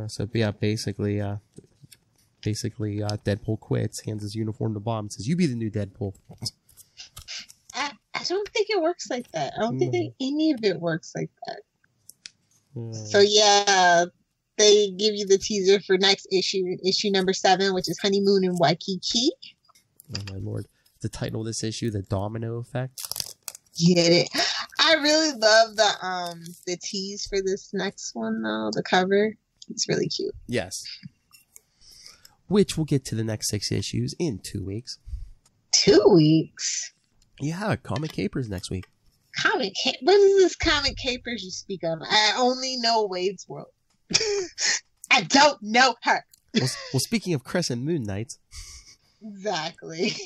S1: So yeah, basically, Deadpool quits, hands his uniform to Bob, and says, "You be the new Deadpool."
S4: I don't think it works like that. I don't think any of it works like that. So yeah, they give you the teaser for next issue number 7, which is Honeymoon in Waikiki.
S1: Oh my lord! The title of this issue, "The Domino Effect."
S4: Get it? I really love the tease for this next one though. The cover, it's really cute.
S1: Yes. Which we'll get to the next 6 issues in 2 weeks.
S4: 2 weeks?
S1: Yeah, Comic Capers next week.
S4: What is this Comic Capers you speak of? I only know Wade's World. I don't know her.
S1: Well, speaking of Crescent Moon Knights.
S4: Exactly.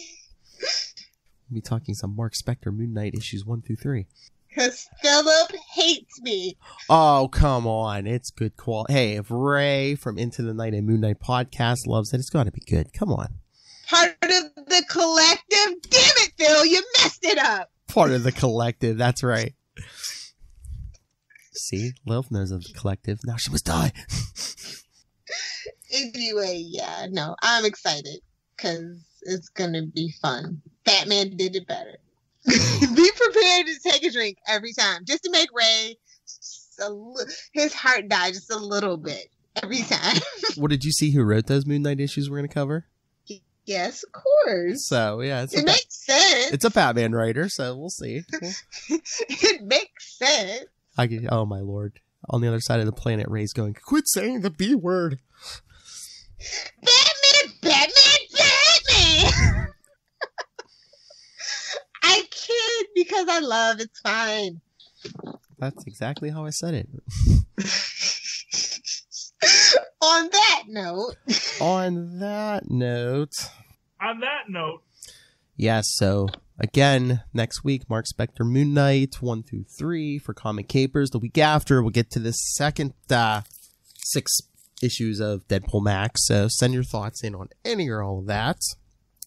S1: We'll be talking some Mark Spector Moon Knight issues 1 through 3.
S4: Because Philip hates me.
S1: Oh, come on. It's good quality. Hey, if Ray from Into the Night and Moon Knight podcast loves it, it's got to be good. Come on.
S4: Part of the collective. Damn it, Phil. You messed it up.
S1: Part of the collective. That's right. See? Lilith knows of the collective. Now she must die.
S4: Anyway, yeah. No, I'm excited. Because it's going to be fun. Batman did it better. Be prepared to take a drink every time, just to make Ray his heart die just a little bit every time.
S1: Well, did you see who wrote those Moon Knight issues we're going to cover?
S4: Yes, of course.
S1: So yeah,
S4: it makes sense.
S1: It's a Batman writer, so we'll see.
S4: It makes sense.
S1: Oh my lord! On the other side of the planet, Ray's going, "Quit saying the B word."
S4: Batman! I kid because I love it's fine.
S1: That's exactly how I said it.
S4: On that note.
S3: On that note.
S1: Yes, so again, next week, Mark Spector Moon Knight 1 through 3 for Comic Capers. The week after, we'll get to the second 6 issues of Deadpool Max. So send your thoughts in on any or all of that.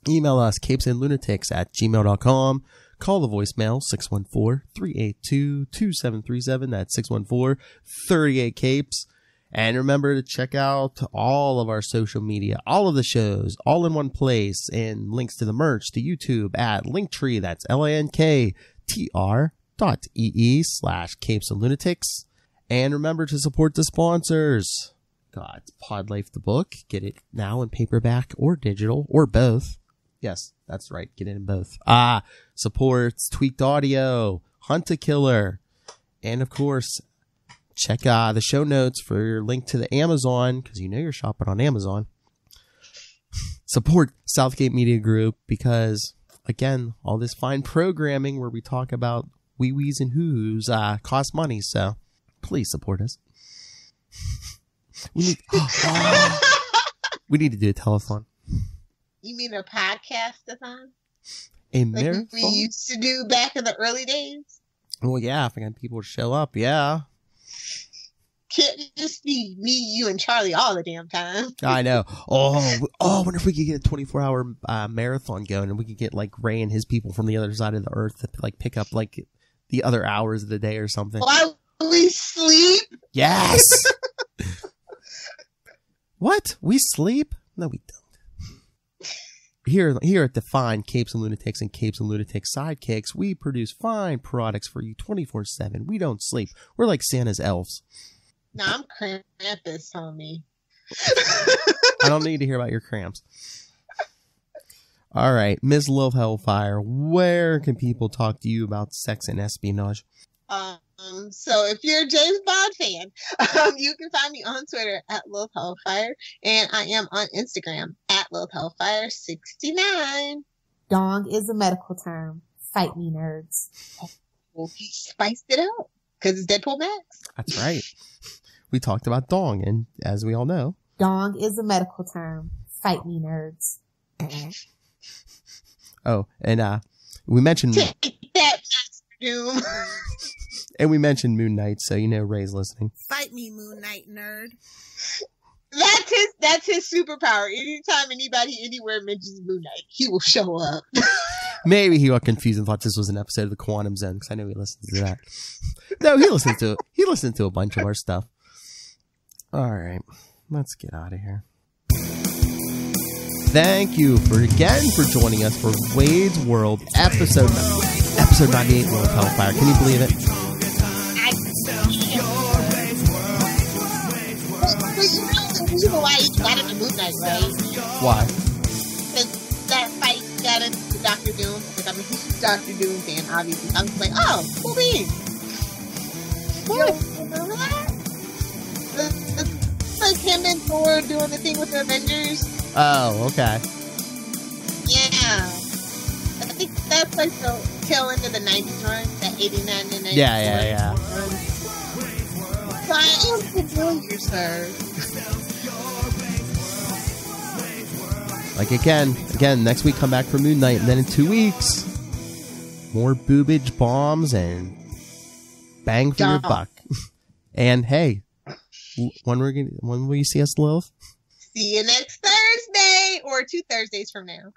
S1: Email us, capesandlunatics@gmail.com. Call the voicemail, 614-382-2737. That's 614-38-CAPES. And remember to check out all of our social media, all of the shows, all in one place, and links to the merch, to YouTube at Linktree. That's linktr.ee/capesandlunatics. And remember to support the sponsors. Got Pod Life the book. Get it now in paperback or digital or both. Yes, that's right. Get it in both. Supports Tweaked Audio, Hunt a Killer, and of course, check the show notes for your link to the Amazon, because you know you're shopping on Amazon. Support Southgate Media Group, because, again, all this fine programming where we talk about wee-wees and hoo-hoos costs money, so please support us. We need to do a telethon.
S4: You mean a podcast-a-thon?
S1: A
S4: like
S1: marathon?
S4: we used to do back in the early days?
S1: Well, yeah, if I got people to show up, yeah.
S4: Can't just be me, you, and Charlie all the damn time.
S1: I know. I wonder if we could get a 24-hour marathon going, and we could get, like, Ray and his people from the other side of the earth to, like, pick up, like, the other hours of the day or something.
S4: While we sleep?
S1: Yes! What? We sleep? No, we don't. Here at the fine Capes and Lunatics and Capes and Lunatics Sidekicks, we produce fine products for you 24/7. We don't sleep. We're like Santa's elves.
S4: No, I'm Krampus, homie.
S1: I don't need to hear about your cramps. All right, Ms. Love Hellfire, where can people talk to you about sex and espionage?
S4: So if you're a James Bond fan, you can find me on Twitter at Love Hellfire, and I am on Instagram at Love Hellfire 69.
S5: Dong is a medical term. Fight me, nerds.
S4: Well, he spiced it up because it's Deadpool Max.
S1: That's right. We talked about dong, and as we all know,
S5: dong is a medical term. Fight me, nerds.
S1: Oh, and we mentioned
S4: Take that, Master Doom.
S1: And we mentioned Moon Knight, so you know Ray's listening.
S6: Fight me, Moon Knight nerd.
S4: That's his superpower. Anytime anybody anywhere mentions Moon Knight, he will show up.
S1: Maybe he got confused and thought this was an episode of the Quantum Zone, because I know he listens to that. No, he listens to a bunch of our stuff. All right, let's get out of here. Thank you for joining us for Wade's World episode 98, World Hellfire. Can you believe it?
S4: You know why he got into Moon Knight, right?
S1: Why?
S4: Because that fight got into Dr. Doom. Like, I'm a huge Dr. Doom fan, obviously. I was like, oh, cool beans. What? Remember that? It's like him and Thor doing the thing with the Avengers.
S1: Oh, okay.
S4: Yeah. I think that's like the tail end of the 90s run, that 89 and 90s.
S1: Yeah.
S4: So I am familiar, sir.
S1: Like again, next week come back for Moon Knight, and then in 2 weeks, more boobage bombs and bang for your buck. And hey, when will you see us, Lilith?
S4: See you next Thursday, or 2 Thursdays from now.